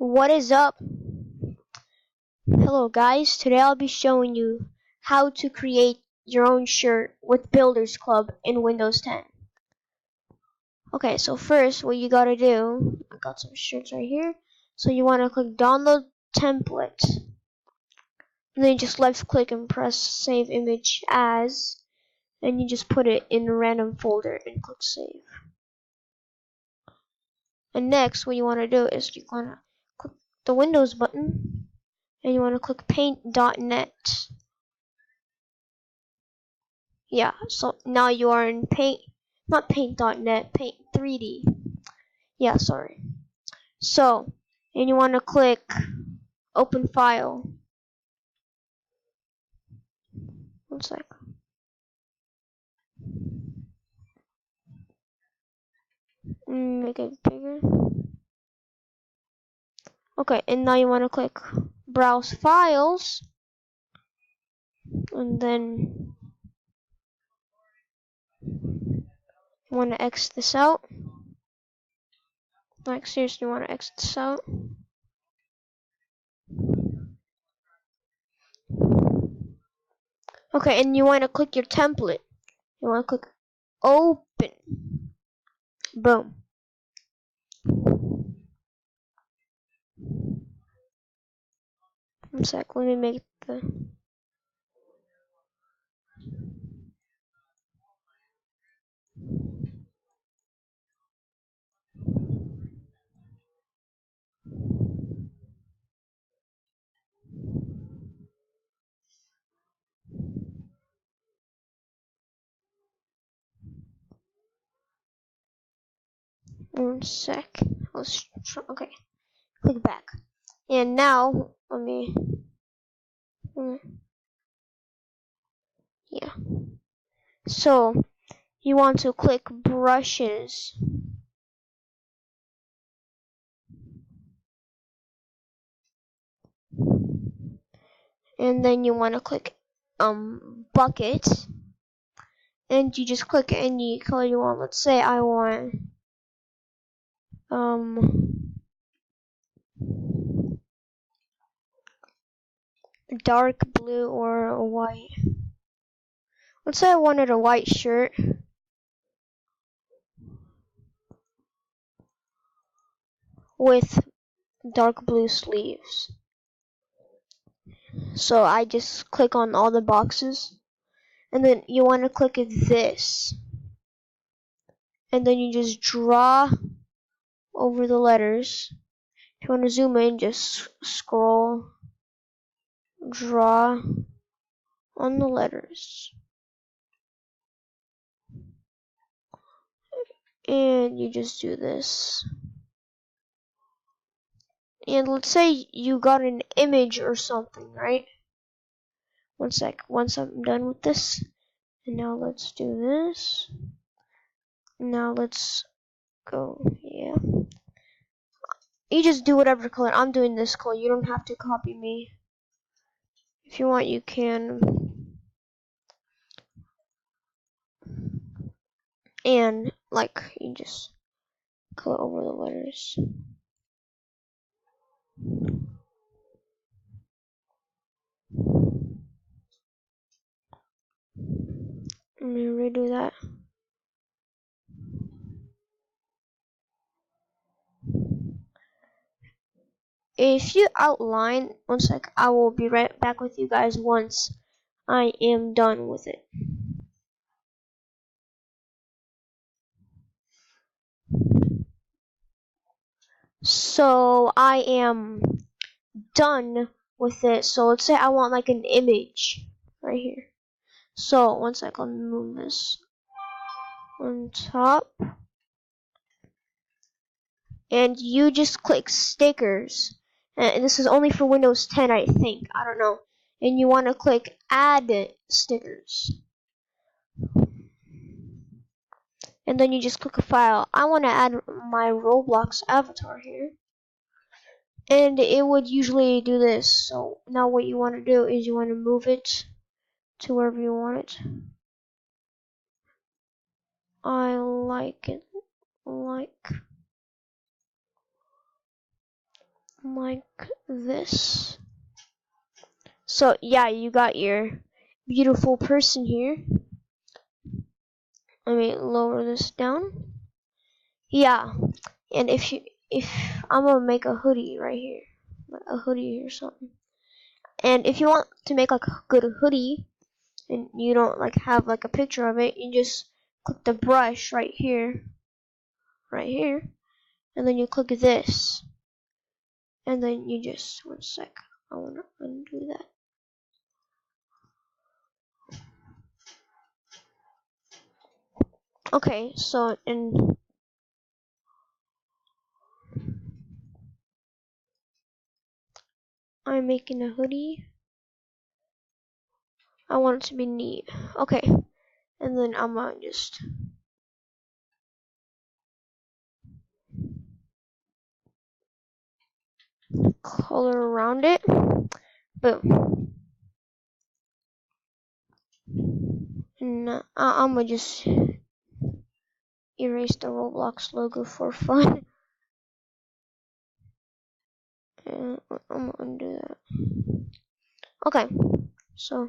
What is up? Hello guys, today I'll be showing you how to create your own shirt with Builders Club in Windows 10. Okay, so first what you gotta do, I got some shirts right here. So you wanna click download template. And then you just left click and press save image as, and you just put it in a random folder and click save. And next what you wanna do is you wanna click the Windows button and you wanna click paint.net. Yeah, so now you are in Paint, not Paint.net, Paint 3D. Yeah, sorry. So, and you want to click Open File. One sec. Make it bigger. Okay, and now you want to click Browse Files, and then you want to X this out. Like seriously, you want to X this out. Okay, and you want to click your template. You want to click Open. Boom. One sec, let me make the. One sec. Let's try. Okay, click back. And now, let me. Yeah. So, you want to click brushes. And then you want to click bucket. And you just click any color you want. Let's say I want dark blue or white. Let's say I wanted a white shirt. With dark blue sleeves. So I just click on all the boxes. And then you want to click this. And then you just draw over the letters. If you want to zoom in, just scroll, draw on the letters. And you just do this. And let's say you got an image or something, right? One sec, once I'm done with this. And now let's do this. Now let's go, yeah. You just do whatever color. I'm doing this color. You don't have to copy me. If you want, you can. And, like, you just color over the letters. Let me redo that. If you outline, one sec, I will be right back with you guys once I am done with it. So I am done with it. So let's say I want like an image right here. So one sec, let me move this on top. And you just click stickers. And this is only for Windows 10, I think. I don't know. And you want to click add stickers. And then you just click a file. I want to add my Roblox avatar here. And it would usually do this. So now what you want to do is you want to move it to wherever you want it. I like it like like this. So yeah, you got your beautiful person here. Let me lower this down. Yeah, and if I'm gonna make a hoodie right here, like a hoodie or something. And if you want to make like a good hoodie, and you don't like have like a picture of it, you just click the brush right here, and then you click this, and then you just 1 sec. I wanna undo that. Okay, so I'm making a hoodie. I want it to be neat. Okay, and then I'm gonna just color around it. Boom. And I'm gonna just erase the Roblox logo for fun. And I'm gonna undo that. Okay, so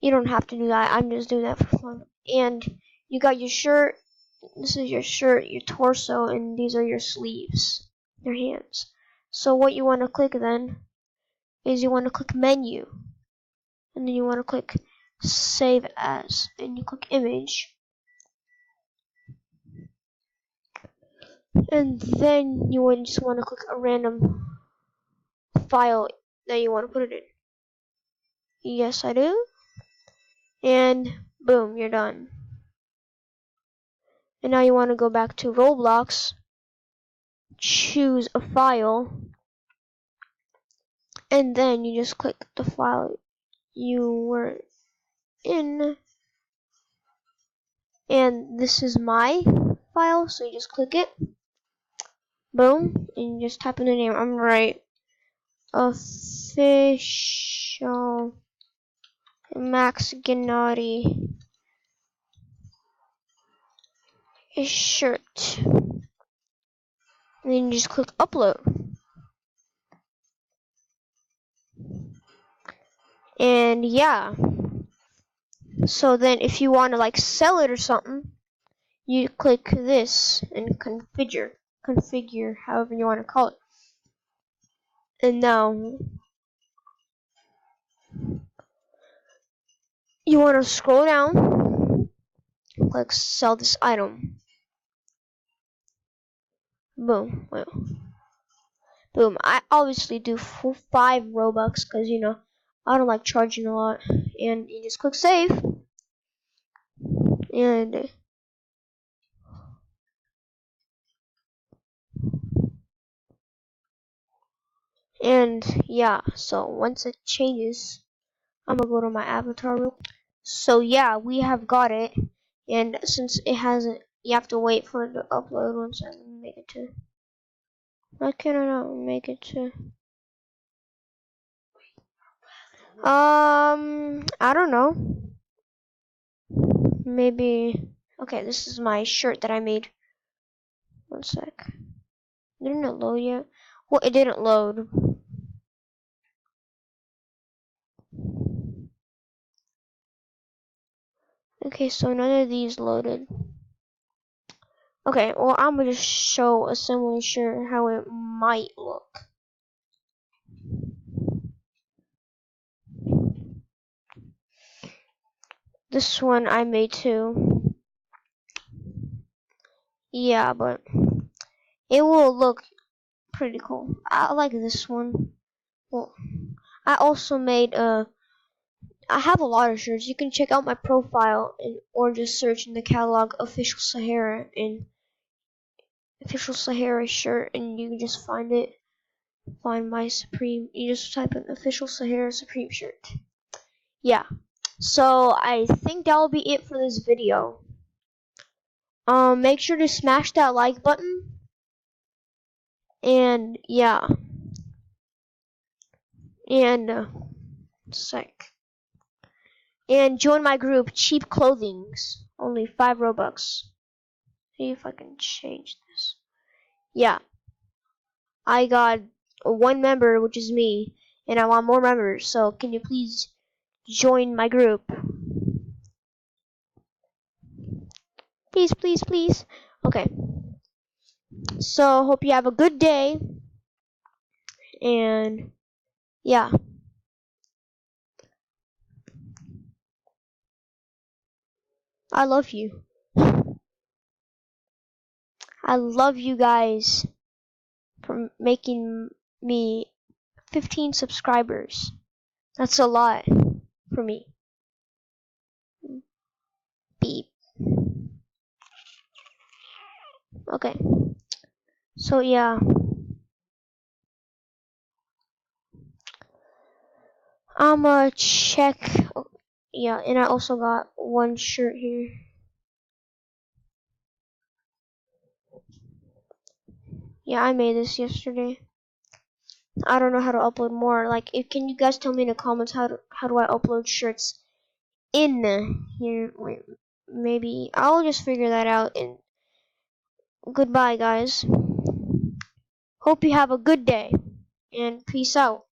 you don't have to do that. I'm just doing that for fun. And you got your shirt. This is your shirt, your torso, and these are your sleeves, your hands. So what you want to click then is you want to click menu, and then you want to click save as, and you click image, and then you just want to click a random file that you want to put it in. Yes, I do. And boom, you're done. And now you want to go back to Roblox, choose a file, and then you just click the file you were in. And this is my file, so you just click it. Boom, and you just type in the name. I'm right. Official Max Gennady shirt. And then you just click upload. And yeah. So then if you want to like sell it or something, you click this and configure however you want to call it. And now you want to scroll down, click sell this item. Boom. Well, boom. I obviously do 5 Robux because I don't like charging a lot. And you just click save. And yeah, so once it changes, I'm gonna go to my avatar real quick. So yeah, we have got it. And since it hasn't, you have to wait for it to upload. Once I make it to. Why can't I not make it to? I don't know. Maybe. Okay, this is my shirt that I made. 1 sec. Didn't it load yet? Well, it didn't load. Okay, so none of these loaded. Okay, well, I'm gonna just show a similar shirt how it might look. This one I made too. Yeah, but it will look pretty cool. I like this one. Well, I also made I have a lot of shirts. You can check out my profile or just search in the catalog official Sahara and official Sahara shirt, and you can just find it. Find my Supreme. You just type in official Sahara Supreme shirt. Yeah. So I think that will be it for this video. Make sure to smash that like button. And yeah. And sec. And join my group, Cheap Clothings. Only 5 Robux. See if I can change this. Yeah, I got one member, which is me, and I want more members. So can you please join my group? Please, please, please. Okay. So hope you have a good day, and yeah, I love you. I love you guys for making me 15 subscribers. That's a lot for me. Beep. Okay. So yeah, I'ma check. Yeah, and I also got one shirt here. Yeah, I made this yesterday. I don't know how to upload more. Like, if can you guys tell me in the comments how do I upload shirts in here? Wait, maybe I'll just figure that out. And goodbye, guys. Hope you have a good day, and peace out.